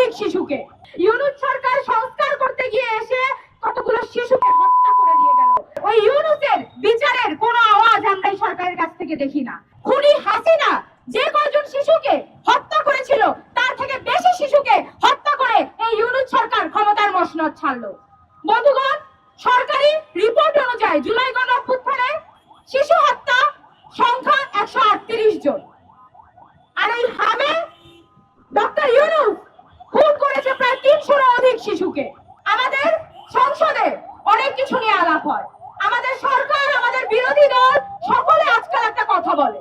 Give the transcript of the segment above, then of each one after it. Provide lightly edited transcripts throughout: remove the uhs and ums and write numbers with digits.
অধিক শিশুকে। ইউনূস সরকার সংস্কার করতে গিয়ে এসে কতগুলো শিশুকে হত্যা করে দিয়ে গেল। ওই ইউনূসের বিচারের কোনো আওয়াজ আমরা এই সরকারের কাছ থেকে দেখি না। খুনি হাসিনা যে কয়জন শিশুকে হত্যা করেছিল তার থেকে বেশি শিশুকে হত্যা করে এই ইউনূস সরকার ক্ষমতার মসনদ ছাড়লো। বন্ধুগণ, সরকারি রিপোর্ট অনুযায়ী জুলাই গণ অভ্যুত্থানে শিশু হত্যা সংখ্যা 138 জন। আর এই হামে ডক্টর ইউনূস খুন করেছে প্রায় 300 অধিক শিশুকে। আমাদের সংসদে অনেক কিছু নিয়ে আলাপ হয়। আমাদের সরকার, আমাদের বিরোধী দল সকলে আজকাল একটা কথা বলে,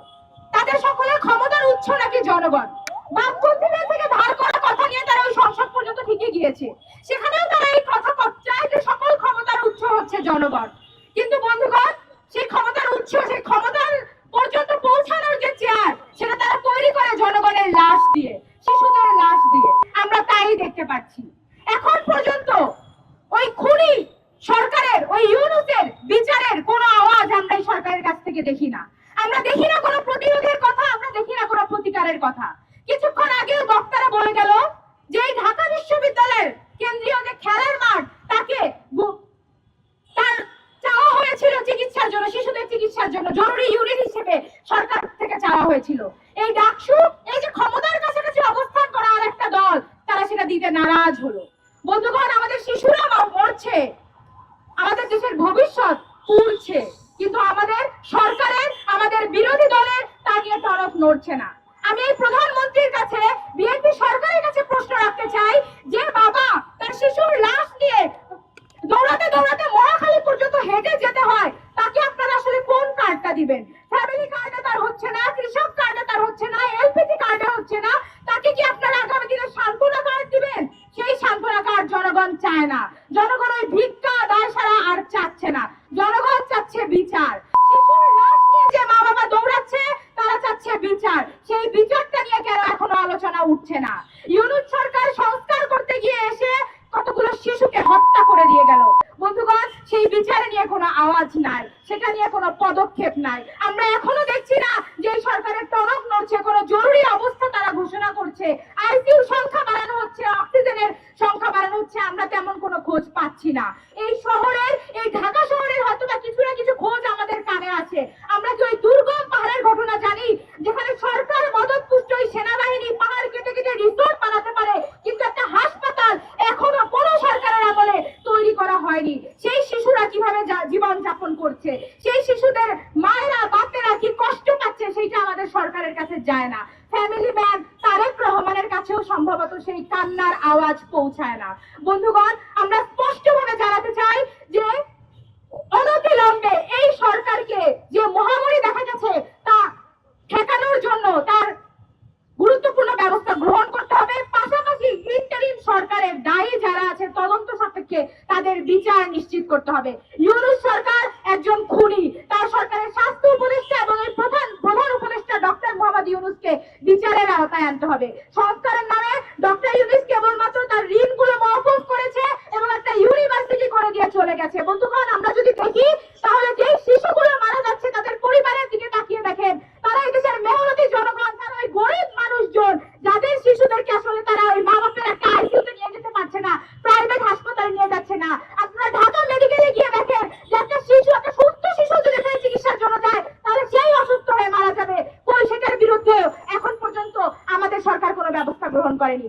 তাদের সকলের ক্ষমতার উৎস নাকি জনগণ। বামপন্থীদের থেকে ধার করা কথা নিয়ে তারা ওই সংসদ পর্যন্ত ঠিকই গিয়েছে, সেখানেও তারা এই কথা চায় যে সকল ক্ষমতার উৎস হচ্ছে জনগণ। কিন্তু বন্ধুগণ, সেই ক্ষমতার উৎস, সেই ক্ষমতার পর্যন্ত পৌঁছানোর যে চেয়ার, সেটা তারা তৈরি করে জনগণের লাশ দিয়ে, শিশুদের লাশ দিয়ে। আমরা তাই দেখতে পাচ্ছি। এখন পর্যন্ত ওই খুনি সরকারের, ওই ইউনূসের বিচারের কোনো আওয়াজ আমরা এই সরকারের কাছ থেকে দেখি না। আমরা দেখি না কোনো প্রতিরোধের কথা, আমরা দেখি না কোনো প্রতিকারের কথা। কিছুক্ষণ আগেও বক্তারা বলে গেল যে ঢাকা বিশ্ববিদ্যালয়ের কেন্দ্রীয় যে খেলার মাঠ, তাকে তার চাওয়া হয়েছিল চিকিৎসার জন্য, শিশুদের চিকিৎসার জন্য জরুরি ইউনিট হিসেবে সরকার থেকে চাওয়া হয়েছিল। এই ডাকসু, এই যে ক্ষমতার কাছাকাছি অবস্থান করা আর একটা দল, তারা সেটা দিতে নারাজ হলো। বন্ধুগণ, আমাদের শিশুরা মরছে, আমাদের দেশের ভবিষ্যৎ পুড়ছে, কিন্তু আমাদের সরকারের, আমাদের বিরোধী দলের তা নিয়ে টনক নড়ছে না। আমি এই প্রধানমন্ত্রীর কাছে, বিএনপি সরকারের কাছে প্রশ্ন রাখতে চাই, যে বাবা তার শিশুর লাশ নিয়ে দৌড়াতে দৌড়াতে মহাখালী পর্যন্ত হেঁটে যেতে হয়, তাকে আপনারা আসলে কোন কার্ডটা দিবেন? ফ্যামিলি কার্ডে তার হচ্ছে না, কৃষক কার্ডে তার হচ্ছে না, এলপিজি কার্ডে হচ্ছে না, তাকে কি আপনারা আগামী দিনে সান্ত্বনা কার্ড দিবেন? সেই সান্ত্বনা কার্ড জনগণ চায় না। জনগণ ওই ভিক্ষা দায় ছাড়া আর চাচ্ছে না। জনগণ চাচ্ছে বিচার। শিশুর লাশ নিয়ে যে মা বাবা দৌড়াচ্ছে, তারা চাচ্ছে বিচার। সেই বিচারটা নিয়ে কেন এখনো আলোচনা উঠছে না? ইউনূস সরকার সংস্কার করতে গিয়ে এসে কতগুলো শিশুকে হত্যা করে দিয়ে গেল। বন্ধুগণ, সেই বিচার নিয়ে কোনো আওয়াজ নাই, সেটা নিয়ে কোনো পদক্ষেপ নাই। আমরা এখনো দেখছি না যে সরকারের টনক নড়ছে, কোনো জরুরি অবস্থা তারা ঘোষণা করছে, আইসিইউ সংখ্যা বাড়ানো হচ্ছে, অক্সিজেনের সংখ্যা বাড়ানো হচ্ছে, আমরা তেমন কোনো খোঁজ পাচ্ছি না। এই শহরের, এই ঢাকা শহরের হয়তো বা কিছু না কিছু খোঁজ আমাদের কানে আছে। আমরা কি ওই দুর্গম পাহাড়ের ঘটনা জানি, যেখানে সরকার মদতপুষ্ট ওই সেনাবাহিনী পাহাড় কেটে কেটে রিসোর্ট বানাতে পারে, কিন্তু একটা হাসপাতাল এখনো কোনো সরকারের আমলে তৈরি করা হয়নি। সেই শিশুরা কিভাবে জীবন যাপন করছে, সেই শিশুদের মায়েরা বাপেরা কি কষ্ট পাচ্ছে, সেইটা আমাদের সরকারের কাছে যায় না। ফ্যামিলি ম্যান তারেক রহমানের কাছেও সম্ভবত সেই কান্নার আওয়াজ পৌঁছায় না। বন্ধুগণ, আমরা স্পষ্টভাবে জানাতে চাই যে অনতিবিলম্বে এই সরকারকে যে মহামারী দেখা গেছে তা ঠেকানোর জন্য তার গুরুত্বপূর্ণ ব্যবস্থা গ্রহণ করতে হবে। পাশাপাশি ইন্টারিম সরকারের দায়ী যারা আছে তদন্ত সাপেক্ষে তাদের বিচার নিশ্চিত করতে হবে। ইউনূস সরকার একজন খুনি, তার সরকারের স্বাস্থ্য উপদেষ্টা এবং এই প্রধান উপদেষ্টা ডক্টর মোহাম্মদ ইউনূসকে বিচারের আওতায় আনতে হবে। সংস্কারের নামে ডক্টর ইউনূস কেবলমাত্র তার ঋণগুলো মওকুফ করেছে এবং একটা ইউনিভার্সিটি করে দিয়ে চলে গেছে। বন্ধুগণ, আমরা যদি দেখি তাহলে যে শিশুগুলো মারা যাচ্ছে তাদের পরিবারের দিকে তাকিয়ে দেখেন, তারা এই দেশের মেহনতি জনগণ, তারা ওই গরিব মানুষজন, যাদের শিশুদেরকে আসলে তারা ওই মা বাপের একটা আইসিইউতে নিয়ে যেতে পারছে না, প্রাইভেট হাসপাতালে নিয়ে যাচ্ছে না। আপনারা ঢাকা মেডিকেলে গিয়ে দেখেন যে একটা শিশু, একটা সুস্থ শিশু যদি এখানে চিকিৎসার জন্য যায়, তাহলে সেই অসুস্থ হয়ে মারা যাবে। কই সেটার বিরুদ্ধে এখন পর্যন্ত আমাদের সরকার কোনো ব্যবস্থা গ্রহণ করেনি।